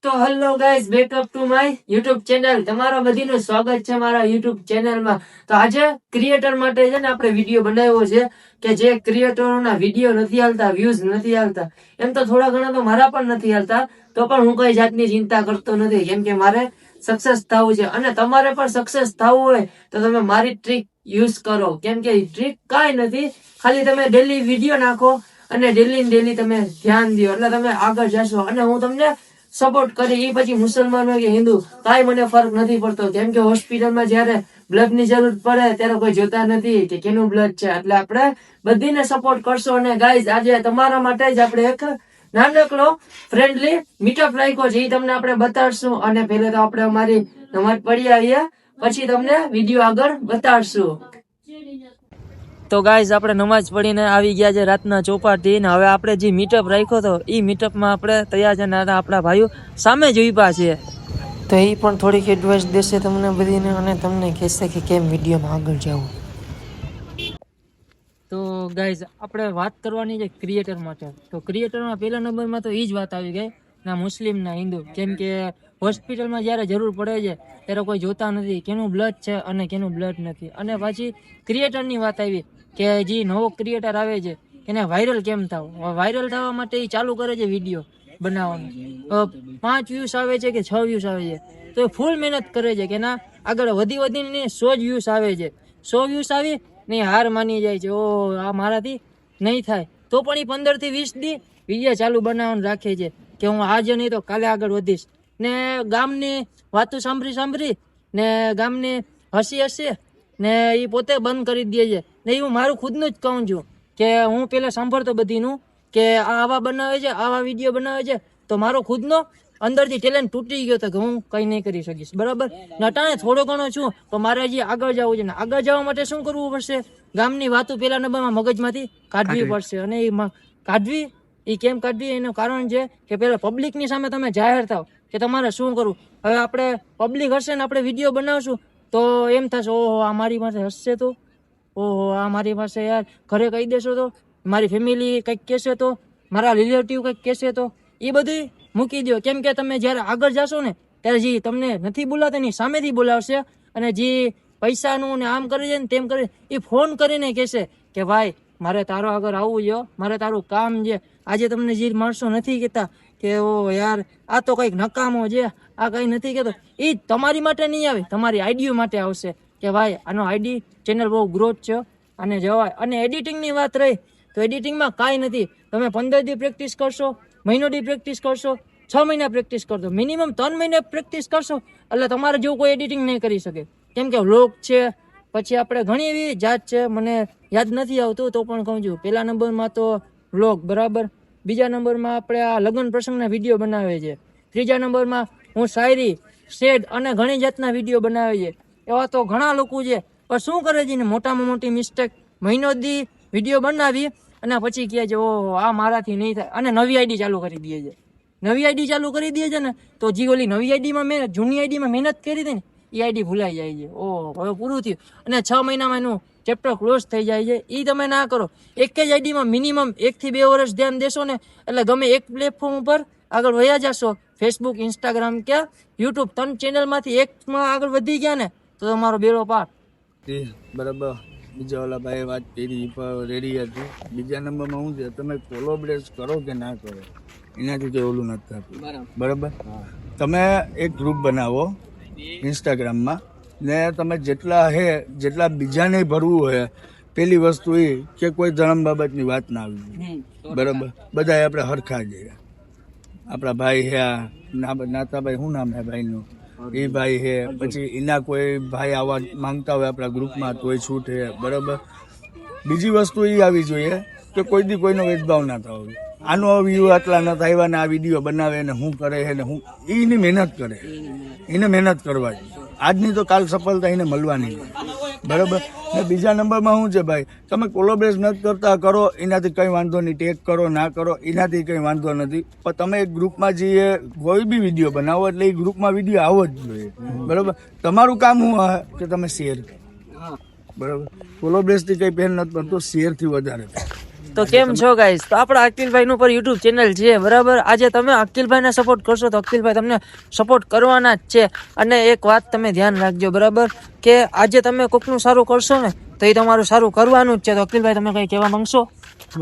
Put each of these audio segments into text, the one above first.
તો hello guys, backup to my YouTube channel. તમારા બધીનું સ્વાગત છે મારા યુટ્યુબ ચેનલમાં. તો આજે ક્રિએટર માટે છે ને આપણે વિડીયો બનાવ્યો છે કે જે ક્રિએટરોના વિડીયો નથી હાલતા, વ્યૂઝ નથી હાલતા. એમ તો થોડા ઘણા તો મારા પણ નથી હાલતા, તો પણ હું કઈ જાતની ચિંતા કરતો નથી, કેમ કે મારે સક્સેસ થવું છે. અને તમારે પણ સક્સેસ થવું હોય તો તમે મારી ટ્રીક યુઝ કરો, કેમ કે ટ્રીક કાંઈ નથી, ખાલી તમે ડેલી વિડીયો નાખો અને ડેલી તમે ધ્યાન દો એટલે તમે આગળ જશો. અને હું તમને સપોર્ટ કરી, એ પછી મુસલમાન હોય કે હિન્દુ કાંઈ મને ફરક નથી પડતો, કેમ કે હોસ્પિટલમાં જયારે બ્લડ ની જરૂર પડે ત્યારે કોઈ જોતા નથી કે કેનું બ્લડ છે. એટલે આપણે બધીને સપોર્ટ કરશો. અને ગાઈઝ, આજે તમારા માટે જ આપણે એક નાનકડો ફ્રેન્ડલી મીટઅપ રાખ્યો છે, એ તમને આપણે બતાડશું. અને પહેલા તો આપણે અમારી નમાજ પડી આવીએ, પછી તમને વિડીયો આગળ બતાડશું. તો ગાઈઝ, આપણે નમાજ પડીને આવી ગયા છે રાતના ચોપાટી, ને હવે આપણે જે મીટઅપ રાખ્યો હતો એ મીટઅપમાં આપણે તૈયાર છે. આપણા ભાઈઓ સામે જ ઉભા છે, તો એ પણ થોડીક એડવાઇસ દેશે તમને બધીને અને તમને કહેશે કે કેમ વિડીયોમાં આગળ જવું. તો ગાઈઝ, આપણે વાત કરવાની છે ક્રિએટર માટે. તો ક્રિએટરમાં પહેલા નંબરમાં તો એ જ વાત આવી ગઈ, ના મુસ્લિમ ના હિન્દુ, કેમ કે હોસ્પિટલમાં જ્યારે જરૂર પડે છે ત્યારે કોઈ જોતા નથી કેનું બ્લડ છે અને કેનું બ્લડ નથી. અને પાછી ક્રિએટરની વાત આવી કે જે નવો ક્રિએટર આવે છે એને વાયરલ કેમ થવું. વાયરલ થવા માટે એ ચાલુ કરે છે વિડીયો બનાવવાનું, 5 વ્યૂઝ આવે છે કે 6 વ્યૂઝ આવે છે તો એ ફૂલ મહેનત કરે છે કે ના આગળ વધીને 100 જ વ્યૂઝ આવે છે. 100 વ્યૂઝ આવી ને હાર માની જાય છે, ઓ આ મારાથી નહીં થાય, તો પણ એ 15 થી 20 દી વિડીયો ચાલુ બનાવવાનું રાખે છે કે હું આજે નહીં તો કાલે આગળ વધીશ. ને ગામની વાતો સાંભળી ને ગામની હસી ને એ પોતે બંધ કરી દે છે. ને એ હું મારું ખુદનું જ કહું છું કે હું પેલા સાંભળતો બધીનું કે આવા બનાવે છે, આવા વિડીયો બનાવે છે, તો મારો ખુદનો અંદરથી ટેલેન્ટ તૂટી ગયો હતો કે હું કંઈ નહીં કરી શકીશ, બરાબર. નટાણે થોડો ઘણો છું તો મારે હજી આગળ જવું છે. ને આગળ જવા માટે શું કરવું પડશે? ગામની વાતો પેલા નંબરમાં મગજમાંથી કાઢવી પડશે. અને એ કાઢવી, એ કેમ કાઢવી એનું કારણ છે કે પેલા પબ્લિકની સામે તમે જાહેર થાવ કે તમારે શું કરવું. હવે આપણે પબ્લિક હશે ને આપણે વિડીયો બનાવશું તો એમ થશે, ઓહો આ મારી પાસે હસશે, તો ઓહો આ મારી પાસે યાર ઘરે કહી દેશો તો, મારી ફેમિલી કંઈક કહેશે તો, મારા રિલેટિવ કંઈક કહેશે તો, એ બધું મૂકી દો. કેમ કે તમે જ્યારે આગળ જશો ને ત્યારે જે તમને નથી બોલાતા એની સામેથી બોલાવશે. અને જે પૈસાનું ને આમ કરે છે ને તેમ કરે, એ ફોન કરીને કહેશે કે ભાઈ મારે તારો આગળ આવવું છે, મારે તારું કામ છે. આજે તમને જે માણસો નથી કહેતા કે ઓ યાર આ તો કંઈક નકામો છે, આ કંઈ નથી કહેતો, એ તમારી માટે નહીં આવે, તમારી આઈડીઓ માટે આવશે કે ભાઈ આનો આઈડી ચેનલ બહુ ગ્રોથ છે અને જવાય. અને એડિટિંગની વાત રહી તો એડિટિંગમાં કાંઈ નથી, તમે 15 દી પ્રેક્ટિસ કરશો, મહિનો દી પ્રેક્ટિસ કરશો, 6 મહિના પ્રેક્ટિસ કરશો, મિનિમમ 3 મહિના પ્રેક્ટિસ કરશો એટલે તમારે જેવું કોઈ એડિટિંગ નહીં કરી શકે. કેમ કે વ્લોગ છે, પછી આપણે ઘણી એવી જાત છે, મને યાદ નથી આવતું તો પણ કહું છું. પહેલા નંબરમાં તો વ્લોગ, બરાબર. બીજા નંબરમાં આપણે આ લગ્ન પ્રસંગના વિડીયો બનાવે છે. ત્રીજા નંબરમાં હું શાયરી, શેડ અને ઘણી જાતના વિડીયો બનાવે છે. એવા તો ઘણા લોકો છે, પણ શું કરે છે ને મોટામાં મોટી મિસ્ટેક, મહિનો દી વિડીયો બનાવી અને પછી કહે છે ઓહો આ મારાથી નહીં થાય, અને નવી આઈડી ચાલુ કરી દે છે. નવી આઈડી ચાલુ કરી દે છે ને તો જે ઓલી નવી આઈડીમાં જૂની આઈડીમાં મહેનત કરી હતી ને એ આઈડી ભૂલાઈ જાય છે. ઓહ હવે પૂરું થયું, અને 6 મહિનામાં એનું ચેપ્ટર ક્લોઝ થઈ જાય છે. એ તમે ના કરો. એક જ આઈડીમાં મિનિમમ 1 થી 2 વર્ષ ધ્યાન દેશો ને એટલે ગમે એક પ્લેટફોર્મ ઉપર આગળ વયા જશો. ફેસબુક, ઇન્સ્ટાગ્રામ કે યુટ્યુબ, 3 ચેનલમાંથી એકમાં આગળ વધી ગયા ને તો તમારો બેડો પાર. બરાબર. બીજા ઓલા ભાઈ વાત કરી રેડી હતી. બીજા નંબરમાં શું છે, તમે કોલોબરેટ કરો કે ના કરો એનાથી કંઈ ઓલું નથી થતું, બરાબર. તમે એક ગ્રુપ બનાવો ઇન્સ્ટાગ્રામમાં ને તમે જેટલા બીજાને ભરવું હોય, પેલી વસ્તુ એ કે કોઈ ધર્મ બાબતની વાત ના આવી, બરાબર. બધા આપણે હરખા જઈએ. આપણા ભાઈ હે નાતાભાઈ, શું નામ હે ભાઈનું, એ ભાઈ હે, પછી એના કોઈ ભાઈ આવવા માંગતા હોય આપણા ગ્રુપમાં તોય છૂટ હે, બરાબર. બીજી વસ્તુ એ આવી જોઈએ કે કોઈ દી કોઈનો ભેદભાવ ના થવો. આનો વ્યૂ આટલા નથી આવ્યા ને આ વિડીયો બનાવે ને શું કરે છે ને એની મહેનત કરે, એને મહેનત કરવા જોઈએ. આજની તો કાલ સફળતા એને મળવાની, બરાબર. ને બીજા નંબરમાં શું છે ભાઈ, તમે કોલોબરેટ નથી કરતા, કરો એનાથી કંઈ વાંધો નહીં, ટેગ કરો ના કરો એનાથી કંઈ વાંધો નથી. પણ તમે એક ગ્રુપમાં જઈએ કોઈ બી વિડીયો બનાવો એટલે એ ગ્રુપમાં વિડીયો આવો જ જોઈએ, બરાબર. તમારું કામ શું હોય કે તમે શેર કરો, બરાબર. કોલોબરેટથી કંઈ પેન નથી પડતો, શેરથી વધારે. તો કેમ છો ગાઈસ? તો આપણા અકિલભાઈ નું પર યુટ્યુબ ચેનલ છે, બરાબર. આજે તમે અકિલભાઈ ને સપોર્ટ કરશો તો અકિલભાઈ તમને સપોર્ટ કરવાના જ છે. અને એક વાત તમે ધ્યાન રાખજો, બરાબર, કે આજે તમે કોકનું સારું કરશો ને તો એ તમારું સારું કરવાનું જ છે. તો અકિલભાઈ તમે કઈ કહેવા માંગશો?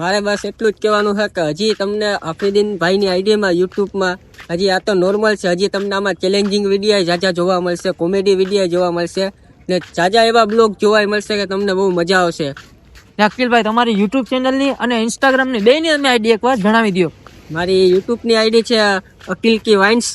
મારે બસ એટલું જ કહેવાનું છે કે હજી તમને આફ્રિદીન ભાઈની આઈડીમાં યુટ્યુબમાં હજી આ તો નોર્મલ છે, હજી તમને આમાં ચેલેન્જિંગ વિડીયો જાજા જોવા મળશે, કોમેડી વિડીયો જોવા મળશે ને જાજા એવા બ્લોગ જોવા મળશે કે તમને બહુ મજા આવશે. ને અકિલભાઈ તમારી યુટ્યુબ ચેનલની અને ઇન્સ્ટાગ્રામની બેયની તમે આઈડી એકવાર જણાવી દો. મારી યુટ્યુબની આઈડી છે અકિલ કી વાઇન્સ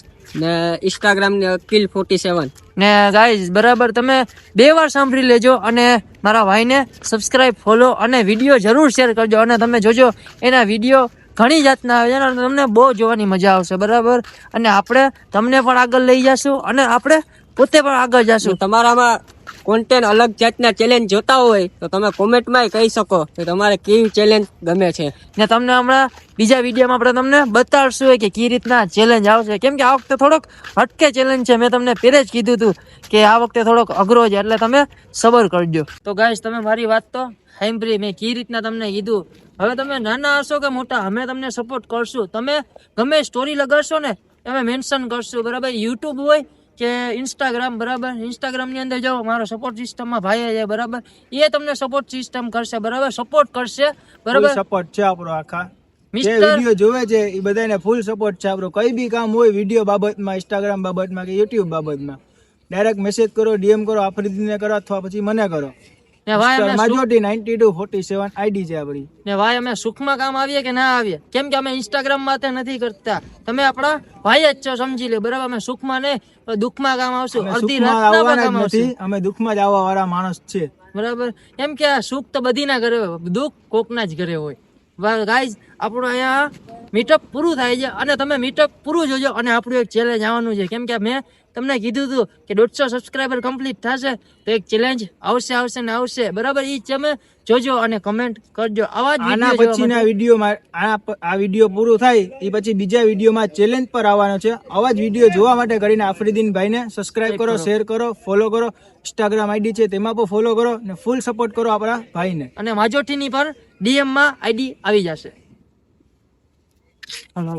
ને ઇન્સ્ટાગ્રામની અકિલ47. ને ગાઈઝ, બરાબર, તમે 2 વાર સાંભળી લેજો અને મારા ભાઈને સબસ્ક્રાઇબ, ફોલો અને વિડીયો જરૂર શેર કરજો. અને તમે જોજો એના વિડીયો ઘણી જાતના આવે છે અને તમને બહુ જોવાની મજા આવશે, બરાબર. અને આપણે તમને પણ આગળ લઈ જશું અને આપણે પોતે પણ આગળ જશું. તમારામાં કોન્ટેન્ટ અલગ જાતના ચેલેન્જ જોતા હોય તો તમે કોમેન્ટમાં કહી શકો કે તમારે કેવી ચેલેન્જ ગમે છે. ને તમને હમણાં બીજા વિડીયોમાં આપણે તમને બતાડશું કે કઈ રીતના ચેલેન્જ આવશે, કેમ કે આ વખતે થોડોક હટકે ચેલેન્જ છે. મેં તમને પહેલે જ કીધું હતું કે આ વખતે થોડોક અઘરો છે, એટલે તમે સબર કરજો. તો ગાઈસ, તમે મારી વાત તો સાંભળી, મેં કઈ રીતના તમને કીધું. હવે તમે નાના હશો કે મોટા, અમે તમને સપોર્ટ કરશું. તમે ગમે સ્ટોરી લગાડશો ને અમે મેન્શન કરશું, બરાબર. યુટ્યુબ હોય કે ઇન્સ્ટાગ્રામ, બરાબર. ઇન્સ્ટાગ્રામ ની અંદર જાઓ, મારો સપોર્ટ સિસ્ટમમાં ભાઈ છે, બરાબર, એ તમને સપોર્ટ સિસ્ટમ કરશે, બરાબર, સપોર્ટ કરશે, બરાબર. સપોર્ટ છે આપણો. આખા જે મિસ્ટર વિડીયો જોવે છે એ બધાને ફૂલ સપોર્ટ છે આપણો. કઈ બી કામ હોય વિડીયો બાબતમાં, ઇન્સ્ટાગ્રામ બાબતમાં કે યુટ્યુબ બાબતમાં, ડાયરેક્ટ મેસેજ કરો, ડીએમ કરો, આફ્રિદીને કરો અથવા પછી મને કરો. ને ભાઈ અમે માજોટી 9247 આઈડી છે આપણી. ને ભાઈ અમે સુખમાં કામ આવીએ કે ના આવીએ, કેમ કે અમે ઇન્સ્ટાગ્રામ માં નથી કરતા. તમે આપણા ભાઈ જ છો, સમજી લે, બરાબર. અમે સુખમાં નહીં પણ દુઃખમાં કામ આવશું, અમે અડધી સુખમાં રાતના આવવાના કામ જ આવશું, નથી, અમે દુઃખમાં જ આવવા વાળા માણસ છે, બરાબર. એમ કે આ સુખ તો બધી ના ઘરે હોય, દુઃખ કોકના જ ઘરે હોય. ગાઈઝ, આપણું અહીંયા મીટઅપ પૂરું થાય છે અને તમે મીટઅપ પૂરું જોજો. અને આપણું એક ચેલેન્જ આવવાનું છે, કેમ કે મેં તમને કીધું હતું કે 150 સબસ્ક્રાઈબર કમ્પ્લીટ થશે તો એક ચેલેન્જ આવશે ને આવશે, બરાબર. એ તમે જોજો અને કમેન્ટ કરજો. આવા જ આના વિડીયો પછીના વિડીયોમાં આ વિડીયો પૂરું થાય એ પછી બીજા વિડીયોમાં ચેલેન્જ પર આવવાનો છે. આવા જ વિડીયો જોવા માટે કરીને આફ્રિદીન ભાઈને સબસ્ક્રાઇબ કરો, શેર કરો, ફોલો કરો. ઇન્સ્ટાગ્રામ આઈડી છે તેમાં પણ ફોલો કરો ને ફૂલ સપોર્ટ કરો આપણા ભાઈને. અને માજોટીની પર ડીએમ માં આઈડી આવી જશે. હાલો.